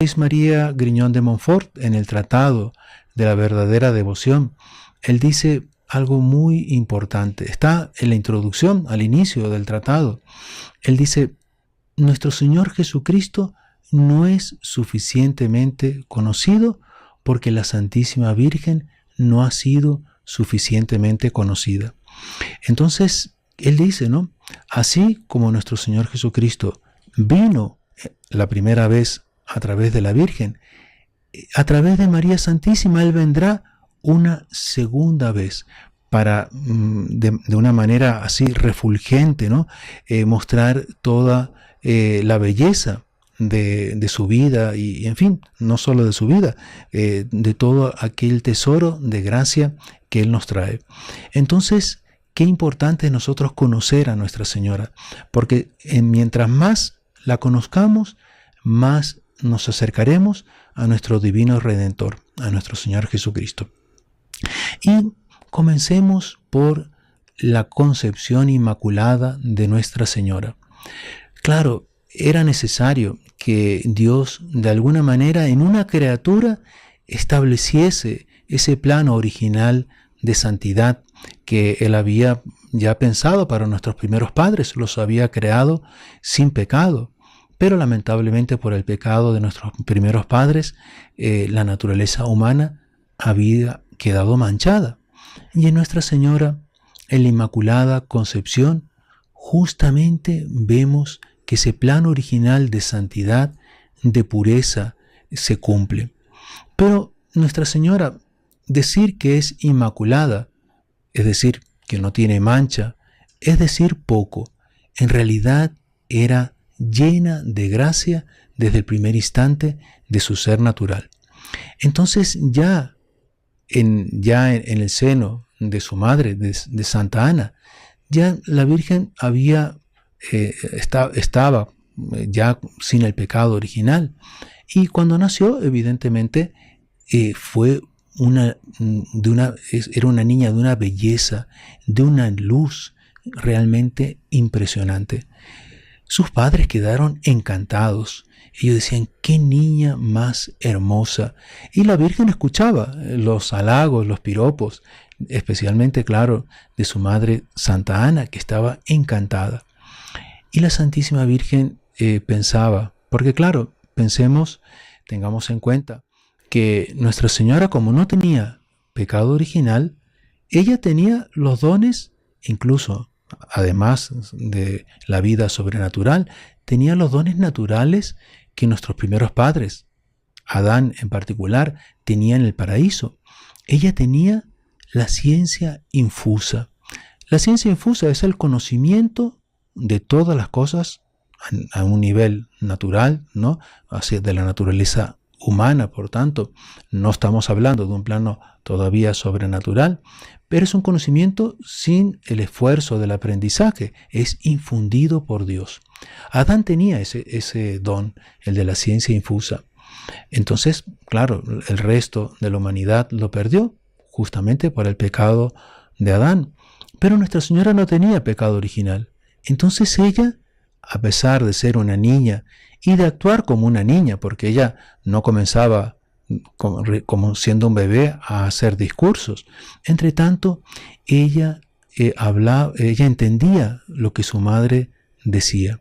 Luis María Griñón de Montfort, en el Tratado de la Verdadera Devoción, él dice algo muy importante. Está en la introducción, al inicio del tratado. Él dice: nuestro Señor Jesucristo no es suficientemente conocido porque la Santísima Virgen no ha sido suficientemente conocida. Entonces, él dice, ¿no? Así como nuestro Señor Jesucristo vino la primera vez a través de la Virgen, a través de María Santísima Él vendrá una segunda vez para, de una manera así refulgente, ¿no? Mostrar toda la belleza de su vida y, en fin, no solo de su vida, de todo aquel tesoro de gracia que Él nos trae. Entonces, qué importante es nosotros conocer a Nuestra Señora, porque mientras más la conozcamos, más nos acercaremos a nuestro divino Redentor, a nuestro Señor Jesucristo. Y comencemos por la concepción inmaculada de Nuestra Señora. Claro, era necesario que Dios de alguna manera en una criatura estableciese ese plano original de santidad que Él había ya pensado para nuestros primeros padres, los había creado sin pecado. Pero lamentablemente por el pecado de nuestros primeros padres, la naturaleza humana había quedado manchada. Y en Nuestra Señora, en la Inmaculada Concepción, justamente vemos que ese plan original de santidad, de pureza, se cumple. Pero Nuestra Señora, decir que es inmaculada, es decir, que no tiene mancha, es decir poco. En realidad era llena de gracia desde el primer instante de su ser natural. Entonces ya en el seno de su madre, de Santa Ana, ya la Virgen estaba ya sin el pecado original. Y cuando nació, evidentemente, era una niña de una belleza, de una luz realmente impresionante. Sus padres quedaron encantados. Ellos decían: ¡qué niña más hermosa! Y la Virgen escuchaba los halagos, los piropos, especialmente, claro, de su madre Santa Ana, que estaba encantada. Y la Santísima Virgen pensaba, porque claro, tengamos en cuenta que Nuestra Señora, como no tenía pecado original, ella tenía los dones, incluso además de la vida sobrenatural, tenía los dones naturales que nuestros primeros padres, Adán en particular, tenía en el paraíso. Ella tenía la ciencia infusa. La ciencia infusa es el conocimiento de todas las cosas a un nivel natural, ¿no? Así, de la naturaleza humana, por tanto, no estamos hablando de un plano todavía sobrenatural, pero es un conocimiento sin el esfuerzo del aprendizaje, es infundido por Dios. Adán tenía ese don, el de la ciencia infusa. Entonces, claro, el resto de la humanidad lo perdió, justamente por el pecado de Adán. Pero Nuestra Señora no tenía pecado original. Entonces ella, a pesar de ser una niña y de actuar como una niña, porque ella no comenzaba como siendo un bebé a hacer discursos. Entre tanto, ella entendía lo que su madre decía.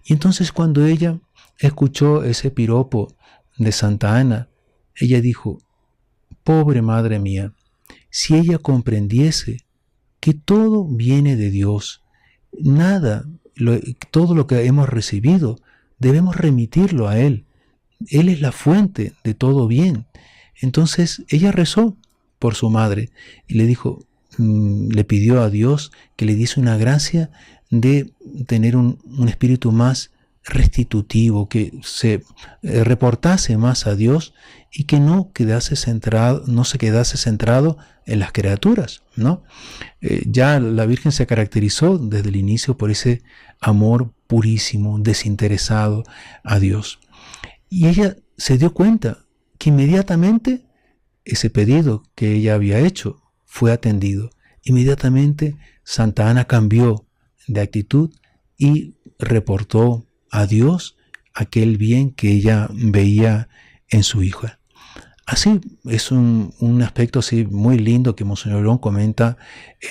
Y entonces cuando ella escuchó ese piropo de Santa Ana, ella dijo: pobre madre mía, si ella comprendiese que todo viene de Dios, todo lo que hemos recibido, debemos remitirlo a Él. Él es la fuente de todo bien. Entonces ella rezó por su madre y le pidió a Dios que le diese una gracia de tener un espíritu más restitutivo, que se reportase más a Dios y que no se quedase centrado en las criaturas, ¿no? Ya la Virgen se caracterizó desde el inicio por ese amor purísimo, desinteresado a Dios. Y ella se dio cuenta que inmediatamente ese pedido que ella había hecho fue atendido. Inmediatamente Santa Ana cambió de actitud y reportó a Dios aquel bien que ella veía en su hija. Así es un aspecto así muy lindo que Monseñor León comenta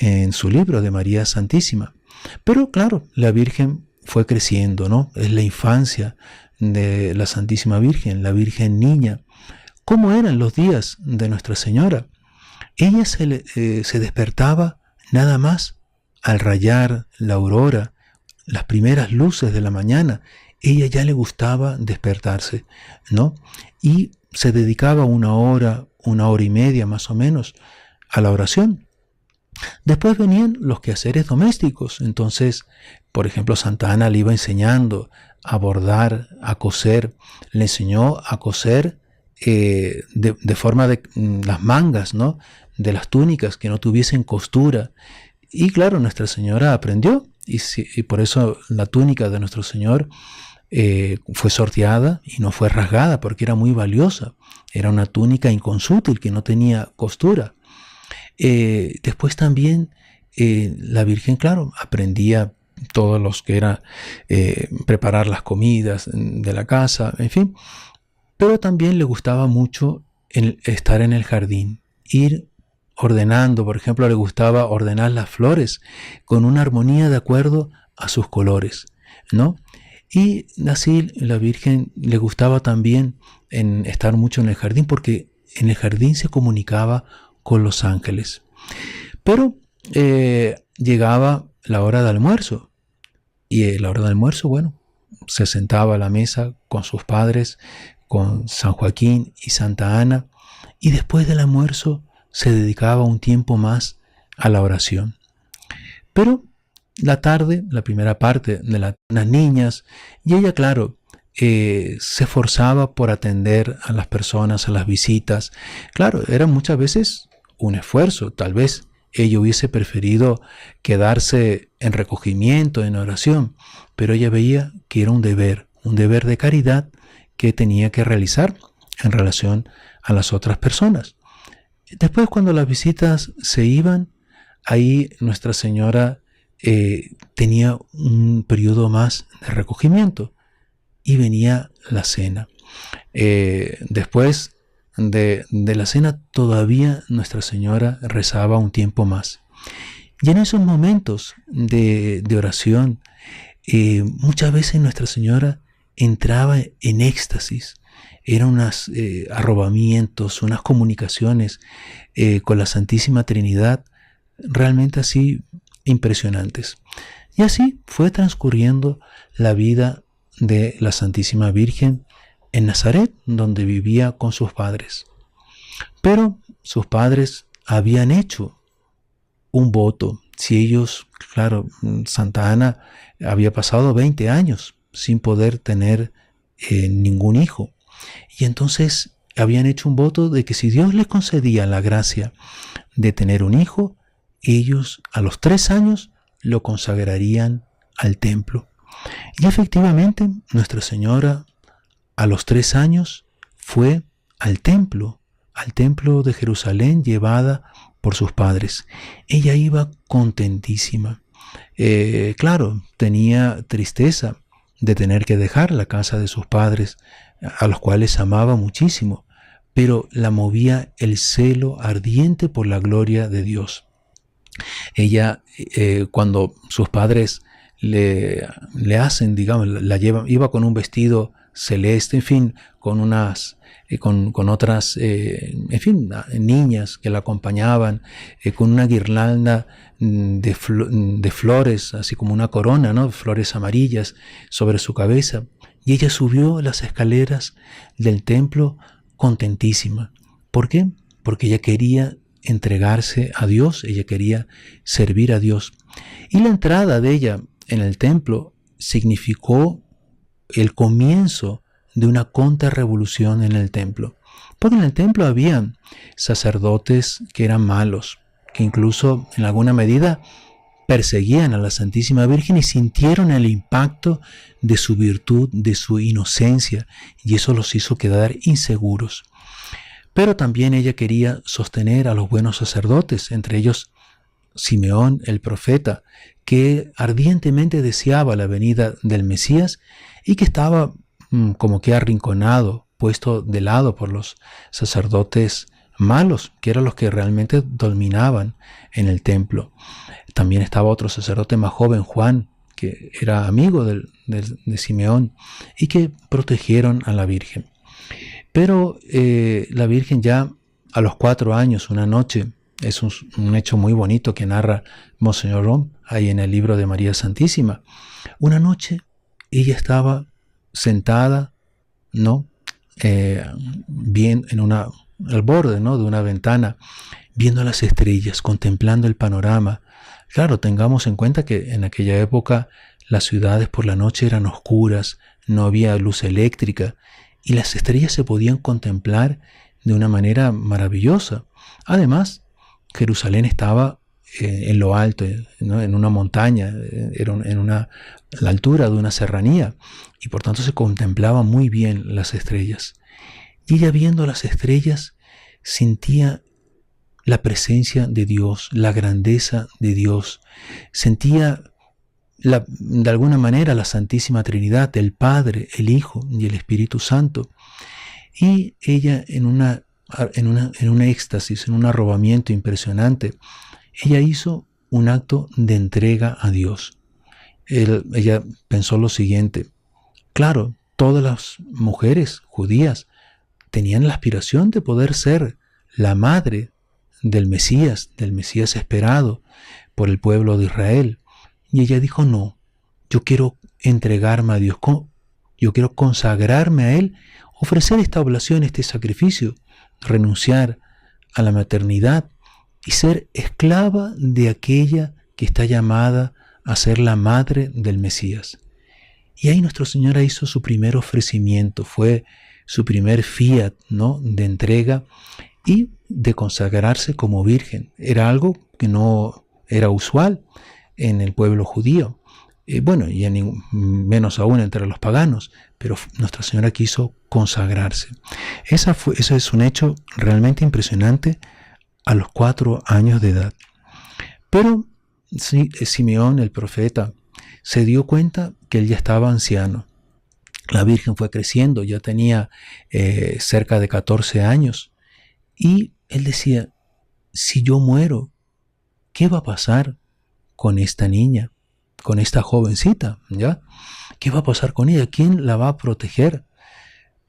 en su libro de María Santísima. Pero claro, la Virgen fue creciendo, ¿no? Es la infancia de la Santísima Virgen, la Virgen niña. ¿Cómo eran los días de Nuestra Señora? Ella se despertaba nada más al rayar la aurora, las primeras luces de la mañana. Ella ya le gustaba despertarse, ¿no? Y se dedicaba una hora y media más o menos a la oración. Después venían los quehaceres domésticos. Entonces, por ejemplo, Santa Ana le iba enseñando a bordar, a coser. Le enseñó a coser de forma de las mangas, ¿no? De las túnicas que no tuviesen costura. Y claro, Nuestra Señora aprendió. Y por eso la túnica de Nuestro Señor fue sorteada y no fue rasgada, porque era muy valiosa. Era una túnica inconsútil que no tenía costura. Después también la Virgen, claro, aprendía todos los que era preparar las comidas de la casa, en fin. Pero también le gustaba mucho estar en el jardín, ir ordenando. Por ejemplo, le gustaba ordenar las flores con una armonía de acuerdo a sus colores, ¿no? Y así la Virgen le gustaba también estar mucho en el jardín, porque en el jardín se comunicaba con los ángeles. Pero llegaba la hora de almuerzo, y la hora de almuerzo, bueno, se sentaba a la mesa con sus padres, con San Joaquín y Santa Ana, y después del almuerzo se dedicaba un tiempo más a la oración. Pero la tarde, la primera parte de las niñas, y ella, claro, se esforzaba por atender a las personas, a las visitas. Claro, era muchas veces un esfuerzo. Tal vez ella hubiese preferido quedarse en recogimiento, en oración, pero ella veía que era un deber de caridad que tenía que realizar en relación a las otras personas. Después, cuando las visitas se iban, ahí Nuestra Señora tenía un periodo más de recogimiento y venía la cena. Después de la cena todavía Nuestra Señora rezaba un tiempo más. Y en esos momentos de oración, muchas veces Nuestra Señora entraba en éxtasis. Eran unos arrobamientos, unas comunicaciones con la Santísima Trinidad realmente así impresionantes. Y así fue transcurriendo la vida de la Santísima Virgen en Nazaret, donde vivía con sus padres. Pero sus padres habían hecho un voto. Si ellos, claro, Santa Ana había pasado 20 años sin poder tener ningún hijo. Y entonces habían hecho un voto de que si Dios les concedía la gracia de tener un hijo, ellos a los 3 años lo consagrarían al templo. Y efectivamente, Nuestra Señora a los 3 años fue al templo de Jerusalén, llevada por sus padres. Ella iba contentísima. Claro, tenía tristeza de tener que dejar la casa de sus padres, a los cuales amaba muchísimo, pero la movía el celo ardiente por la gloria de Dios. Ella, cuando sus padres le hacen, digamos, la llevan, iba con un vestido celeste, en fin, con otras, en fin, niñas que la acompañaban, con una guirnalda de flores, así como una corona, ¿no? Flores amarillas sobre su cabeza. Y ella subió las escaleras del templo contentísima. ¿Por qué? Porque ella quería entregarse a Dios, ella quería servir a Dios. Y la entrada de ella en el templo significó el comienzo de una contrarrevolución en el templo. Porque en el templo había sacerdotes que eran malos, que incluso en alguna medida perseguían a la Santísima Virgen y sintieron el impacto de su virtud, de su inocencia, y eso los hizo quedar inseguros. Pero también ella quería sostener a los buenos sacerdotes, entre ellos Simeón el profeta, que ardientemente deseaba la venida del Mesías y que estaba como que arrinconado, puesto de lado por los sacerdotes malos, que eran los que realmente dominaban en el templo. También estaba otro sacerdote más joven, Juan, que era amigo de Simeón, y que protegieron a la Virgen. Pero la Virgen ya a los 4 años, una noche, es un hecho muy bonito que narra Monseñor Rom ahí en el libro de María Santísima. Una noche ella estaba sentada, ¿no? Bien al borde, ¿no?, de una ventana, viendo las estrellas, contemplando el panorama. Claro, tengamos en cuenta que en aquella época las ciudades por la noche eran oscuras, no había luz eléctrica y las estrellas se podían contemplar de una manera maravillosa. Además, Jerusalén estaba en lo alto, ¿no?, en una montaña, era la altura de una serranía, y por tanto se contemplaban muy bien las estrellas. Y ella, viendo las estrellas, sentía la presencia de Dios, la grandeza de Dios, sentía de alguna manera la Santísima Trinidad, el Padre, el Hijo y el Espíritu Santo. Y ella en un éxtasis, en un arrobamiento impresionante, ella hizo un acto de entrega a Dios. Ella pensó lo siguiente: claro, todas las mujeres judías tenían la aspiración de poder ser la madre del Mesías esperado por el pueblo de Israel. Y ella dijo: no, yo quiero entregarme a Dios, yo quiero consagrarme a Él, ofrecer esta oblación, este sacrificio, renunciar a la maternidad y ser esclava de aquella que está llamada a ser la madre del Mesías. Y ahí Nuestra Señora hizo su primer ofrecimiento, fue su primer fiat, ¿no?, de entrega y de consagrarse como virgen. Era algo que no era usual en el pueblo judío, y menos aún entre los paganos, pero Nuestra Señora quiso consagrarse. Eso es un hecho realmente impresionante a los 4 años de edad. Pero Simeón, el profeta, se dio cuenta que él ya estaba anciano. La Virgen fue creciendo, ya tenía cerca de 14 años. Y él decía: si yo muero, ¿qué va a pasar con esta niña, con esta jovencita? ¿Ya? ¿Qué va a pasar con ella? ¿Quién la va a proteger?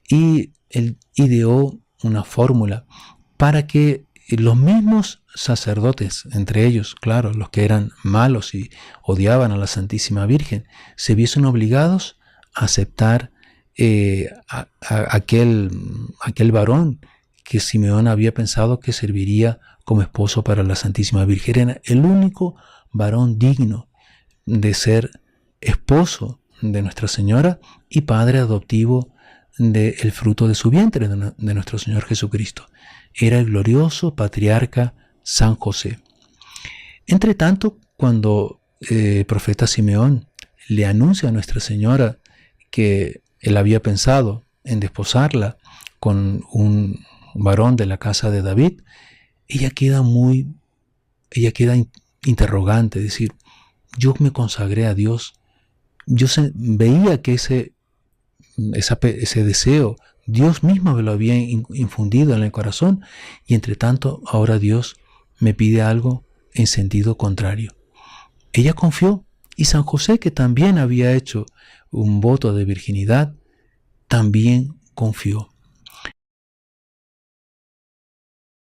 Y él ideó una fórmula para que los mismos sacerdotes, entre ellos, claro, los que eran malos y odiaban a la Santísima Virgen, se viesen obligados a aceptar aquel varón que Simeón había pensado que serviría como esposo para la Santísima Virgen. Era el único varón digno de ser esposo de Nuestra Señora y padre adoptivo del fruto de su vientre, de nuestro Señor Jesucristo. Era el glorioso patriarca San José. Entre tanto, cuando el profeta Simeón le anuncia a Nuestra Señora que él había pensado en desposarla con un varón de la casa de David, ella queda interrogante, es decir, yo me consagré a Dios, yo veía que ese deseo Dios mismo me lo había infundido en el corazón, y entre tanto ahora Dios me pide algo en sentido contrario. Ella confió, y San José, que también había hecho un voto de virginidad, también confió.